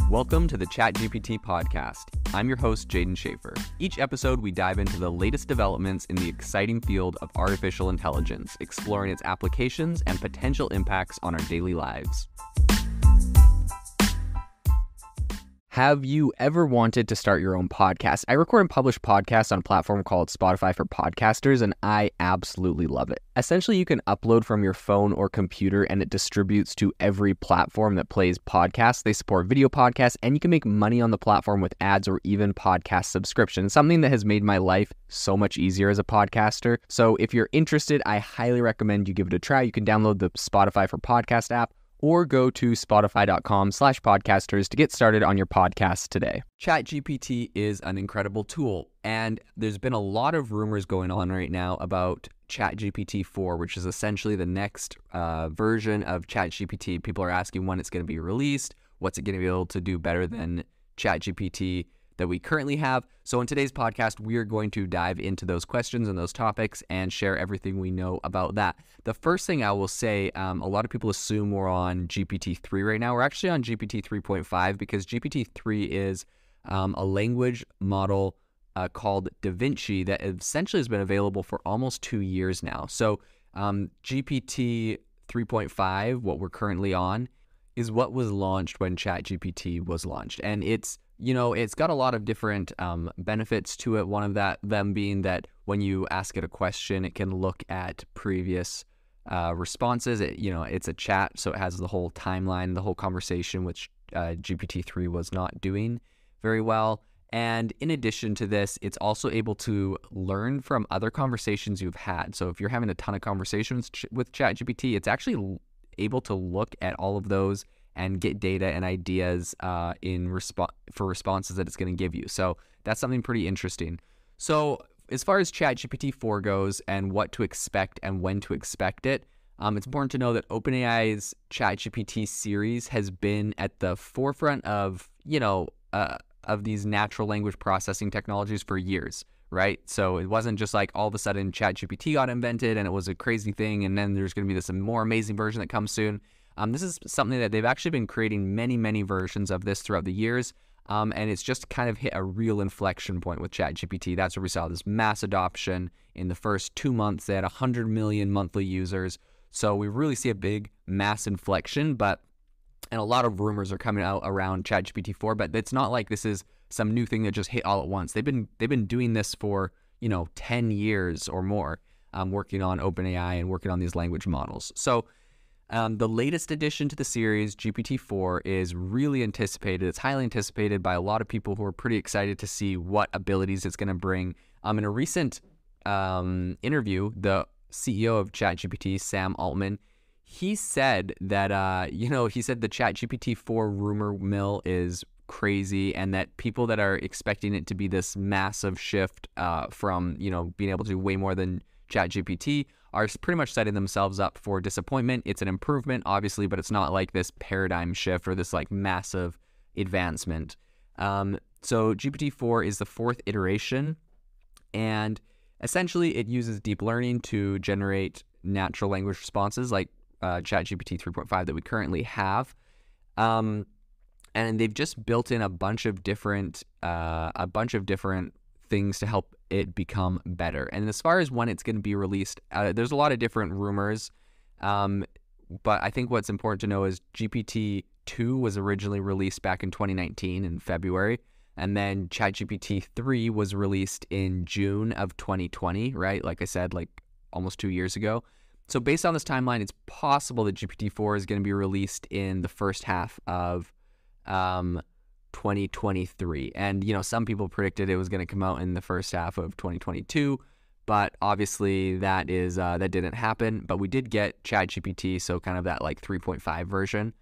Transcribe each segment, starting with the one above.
Welcome to the ChatGPT podcast. I'm your host, Jaden Schaefer. Each episode, we dive into the latest developments in the exciting field of artificial intelligence, exploring its applications and potential impacts on our daily lives. Have you ever wanted to start your own podcast? I record and publish podcasts on a platform called Spotify for Podcasters, and I absolutely love it. Essentially, you can upload from your phone or computer, and it distributes to every platform that plays podcasts. They support video podcasts, and you can make money on the platform with ads or even podcast subscriptions, something that has made my life so much easier as a podcaster. So if you're interested, I highly recommend you give it a try. You can download the Spotify for Podcast app, or go to spotify.com/podcasters to get started on your podcast today. ChatGPT is an incredible tool, and there's been a lot of rumors going on right now about ChatGPT 4, which is essentially the next version of ChatGPT. People are asking when it's going to be released, what's it going to be able to do better than ChatGPT that we currently have. So in today's podcast, we are going to dive into those questions and those topics and share everything we know about that. The first thing I will say, a lot of people assume we're on GPT-3 right now. We're actually on GPT 3.5 because GPT-3 is a language model called Da Vinci that essentially has been available for almost 2 years now. So GPT 3.5, what we're currently on, is what was launched when ChatGPT was launched. And it's got a lot of different benefits to it. One of them being that when you ask it a question, it can look at previous responses. It's a chat, so it has the whole timeline, the whole conversation, which GPT-3 was not doing very well. And in addition to this, it's also able to learn from other conversations you've had. So if you're having a ton of conversations with ChatGPT, it's actually able to look at all of those and get data and ideas for responses that it's going to give you. So that's something pretty interesting. So as far as ChatGPT 4 goes and what to expect and when to expect it, it's important to know that OpenAI's ChatGPT series has been at the forefront of these natural language processing technologies for years, right? So it wasn't just like all of a sudden ChatGPT got invented and it was a crazy thing and then there's going to be this more amazing version that comes soon. This is something that they've actually been creating many, many versions of this throughout the years, and it's just kind of hit a real inflection point with ChatGPT. That's where we saw this mass adoption. In the first 2 months, they had 100 million monthly users. So we really see a big mass inflection, and a lot of rumors are coming out around ChatGPT 4, but it's not like this is some new thing that just hit all at once. They've been doing this for 10 years or more, working on OpenAI and working on these language models. So the latest addition to the series, GPT-4, is really anticipated. It's highly anticipated by a lot of people who are pretty excited to see what abilities it's going to bring. In a recent interview, the CEO of ChatGPT, Sam Altman, he said that, he said the ChatGPT-4 rumor mill is crazy and that people that are expecting it to be this massive shift from, being able to do way more than ChatGPT are pretty much setting themselves up for disappointment. It's an improvement, obviously, but it's not like this paradigm shift or this like massive advancement. So GPT-4 is the 4th iteration, and essentially it uses deep learning to generate natural language responses like ChatGPT 3.5 that we currently have. And they've just built in a bunch of different things to help it become better. And as far as when it's going to be released, there's a lot of different rumors. But I think what's important to know is GPT-2 was originally released back in 2019 in February. And then ChatGPT 3 was released in June of 2020, right? Like I said, like almost 2 years ago. So based on this timeline, it's possible that GPT-4 is going to be released in the first half of 2023. And, some people predicted it was going to come out in the first half of 2022, but obviously that didn't happen. But we did get ChatGPT, so kind of that like 3.5 version.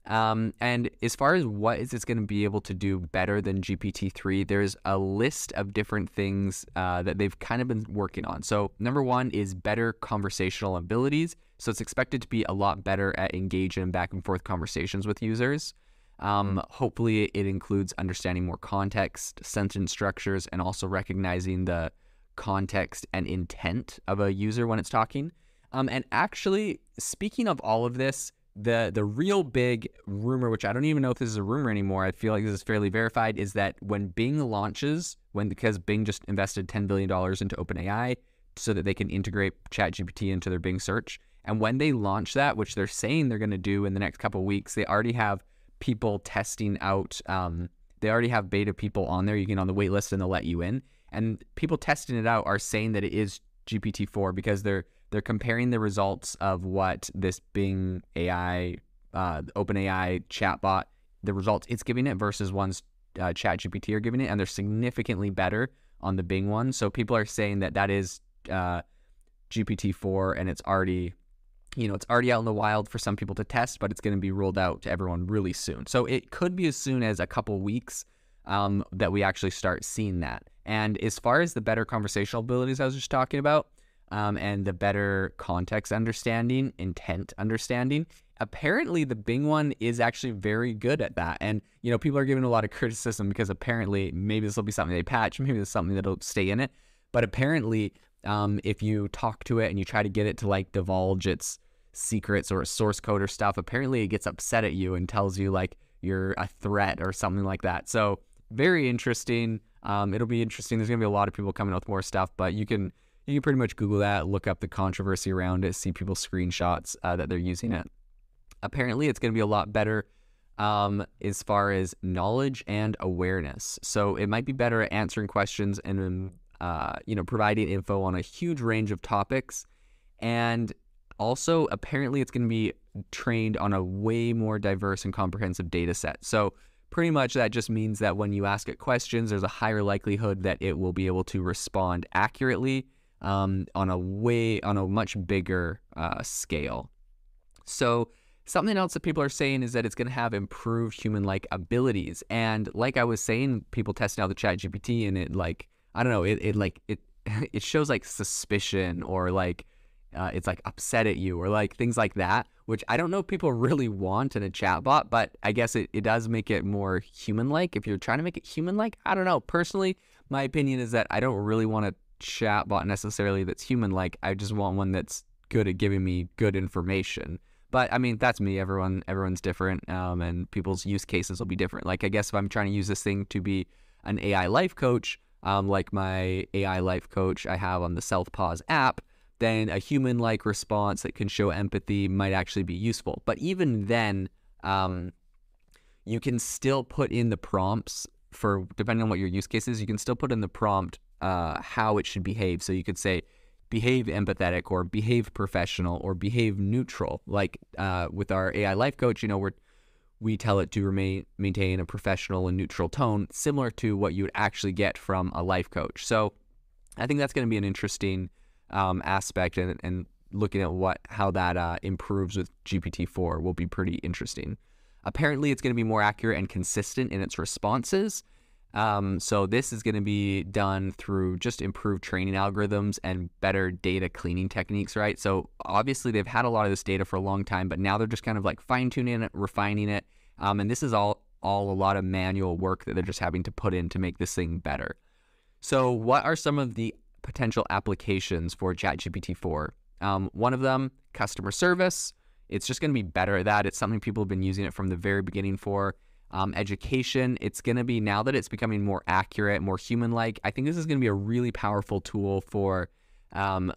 And as far as what is it's going to be able to do better than GPT-3, there's a list of different things that they've kind of been working on. So number one is better conversational abilities. So it's expected to be a lot better at engaging in back and forth conversations with users. Hopefully it includes understanding more context, sentence structures, and also recognizing the context and intent of a user when it's talking. And actually, speaking of all of this, The real big rumor, which I don't even know if this is a rumor anymore, I feel like this is fairly verified, is that when Bing launches, because Bing just invested $10 billion into OpenAI so that they can integrate ChatGPT into their Bing search. And when they launch that, which they're saying they're going to do in the next couple of weeks, they already have people testing out. They already have beta people on there. You get on the wait list and they'll let you in. And people testing it out are saying that it is GPT-4 because they're comparing the results of what this Bing AI, OpenAI chatbot, the results it's giving it versus ones ChatGPT are giving it, and they're significantly better on the Bing one. So people are saying that that is GPT-4, and it's already out in the wild for some people to test, but it's going to be rolled out to everyone really soon. So it could be as soon as a couple weeks that we actually start seeing that. And as far as the better conversational abilities I was just talking about, and the better context understanding, intent understanding, apparently the Bing one is actually very good at that. And, people are giving a lot of criticism because apparently maybe this will be something they patch, maybe it's something that'll stay in it. But apparently, if you talk to it and you try to get it to like divulge its secrets or source code or stuff, apparently it gets upset at you and tells you like you're a threat or something like that. So very interesting. It'll be interesting. There's gonna be a lot of people coming out with more stuff, but you can pretty much Google that, look up the controversy around it, see people's screenshots that they're using it. Apparently it's gonna be a lot better as far as knowledge and awareness. So it might be better at answering questions and providing info on a huge range of topics. And also, apparently, it's going to be trained on a way more diverse and comprehensive data set. So pretty much that just means that when you ask it questions, there's a higher likelihood that it will be able to respond accurately on a much bigger scale. So something else that people are saying is that it's going to have improved human-like abilities. And like I was saying, people testing out the ChatGPT, and it like, I don't know, it shows like suspicion or like it's like upset at you or like things like that, which I don't know if people really want in a chatbot, but I guess it does make it more human-like. If you're trying to make it human-like, I don't know. Personally, my opinion is that I don't really want a chatbot necessarily that's human-like. I just want one that's good at giving me good information. But I mean, that's me. Everyone's different, and people's use cases will be different. Like, I guess if I'm trying to use this thing to be an AI life coach, like my AI life coach I have on the Self Pause app, then a human-like response that can show empathy might actually be useful. But even then, you can still put in the prompts for, depending on what your use case is, you can still put in the prompt how it should behave. So you could say, behave empathetic or behave professional or behave neutral. Like with our AI life coach, we tell it to maintain a professional and neutral tone, similar to what you would actually get from a life coach. So I think that's going to be an interesting aspect, and looking at how that improves with GPT-4 will be pretty interesting. Apparently, it's going to be more accurate and consistent in its responses. So this is going to be done through just improved training algorithms and better data cleaning techniques, right? So obviously they've had a lot of this data for a long time, but now they're just kind of like fine-tuning it, refining it. And this is all a lot of manual work that they're just having to put in to make this thing better. So what are some of the potential applications for ChatGPT-4? One of them, customer service. It's just going to be better at that. It's something people have been using it from the very beginning for. Education, it's going to be, now that it's becoming more accurate, more human-like, I think this is going to be a really powerful tool for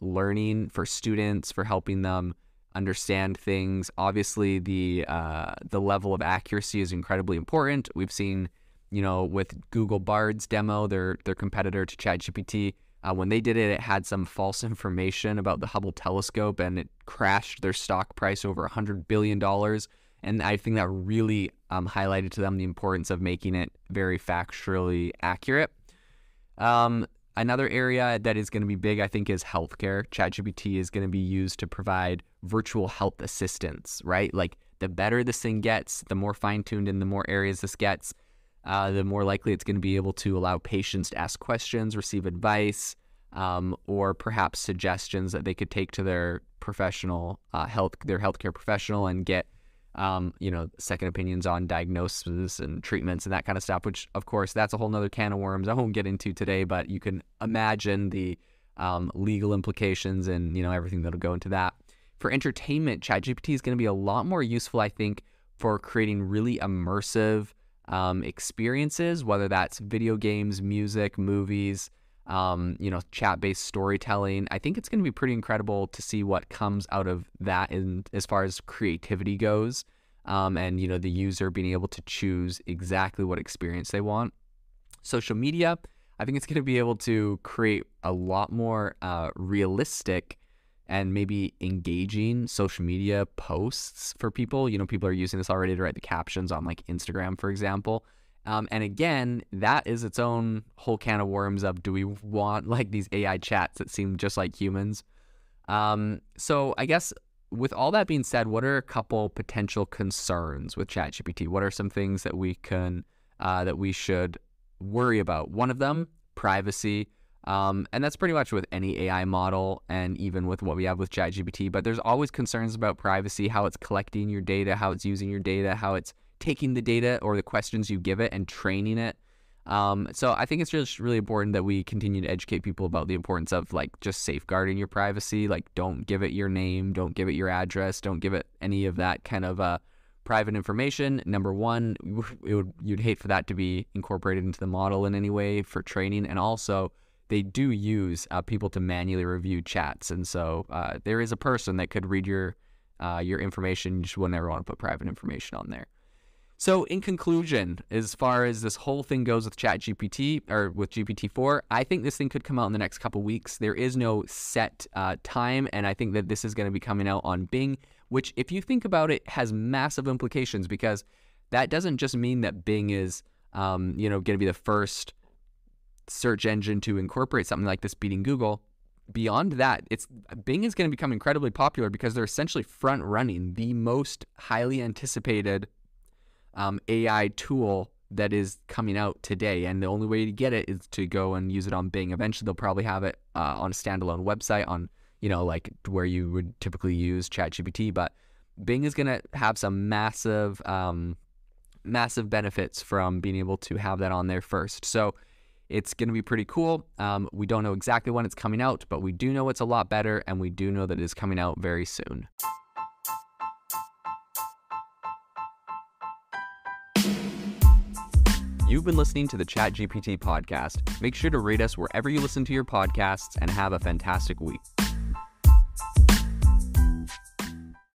learning, for students, for helping them understand things. Obviously, the level of accuracy is incredibly important. We've seen, with Google Bard's demo, their competitor to ChatGPT, when they did it, it had some false information about the Hubble telescope, and it crashed their stock price over $100 billion. And I think that really highlighted to them the importance of making it very factually accurate. Another area that is going to be big, I think, is healthcare. ChatGPT is going to be used to provide virtual health assistance, right? Like, the better this thing gets, the more fine-tuned in the more areas this gets, the more likely it's going to be able to allow patients to ask questions, receive advice, or perhaps suggestions that they could take to their professional, their healthcare professional, and get second opinions on diagnosis and treatments and that kind of stuff, which, of course, that's a whole nother can of worms I won't get into today, but you can imagine the legal implications and, everything that'll go into that. For entertainment, ChatGPT is going to be a lot more useful, I think, for creating really immersive experiences, whether that's video games, music, movies, chat-based storytelling. I think it's going to be pretty incredible to see what comes out of that as far as creativity goes, and the user being able to choose exactly what experience they want. Social media, I think it's going to be able to create a lot more realistic and maybe engaging social media posts for people. People are using this already to write the captions on like Instagram, for example. And again, that is its own whole can of worms of, do we want like these AI chats that seem just like humans? So I guess with all that being said, what are a couple potential concerns with ChatGPT? What are some things that we should worry about? One of them, privacy. And that's pretty much with any AI model and even with what we have with ChatGPT, but there's always concerns about privacy, how it's collecting your data, how it's using your data, how it's taking the data or the questions you give it and training it. So I think it's just really important that we continue to educate people about the importance of like just safeguarding your privacy. Like, don't give it your name, don't give it your address, don't give it any of that kind of private information. Number one, you'd hate for that to be incorporated into the model in any way for training. And also, they do use people to manually review chats, and so there is a person that could read your information. You just would never want to put private information on there. So in conclusion, as far as this whole thing goes with ChatGPT or with GPT-4, I think this thing could come out in the next couple weeks. There is no set time, and I think that this is going to be coming out on Bing, which, if you think about it, has massive implications, because that doesn't just mean that Bing is going to be the first search engine to incorporate something like this, beating Google. Beyond that, Bing is going to become incredibly popular because they're essentially front running the most highly anticipated AI tool that is coming out today, and the only way to get it is to go and use it on Bing. Eventually they'll probably have it on a standalone website on like where you would typically use ChatGPT, but Bing is going to have some massive benefits from being able to have that on there first. So it's going to be pretty cool. We don't know exactly when it's coming out, but we do know it's a lot better, and we do know that it is coming out very soon. You've been listening to the ChatGPT podcast. Make sure to rate us wherever you listen to your podcasts, and have a fantastic week.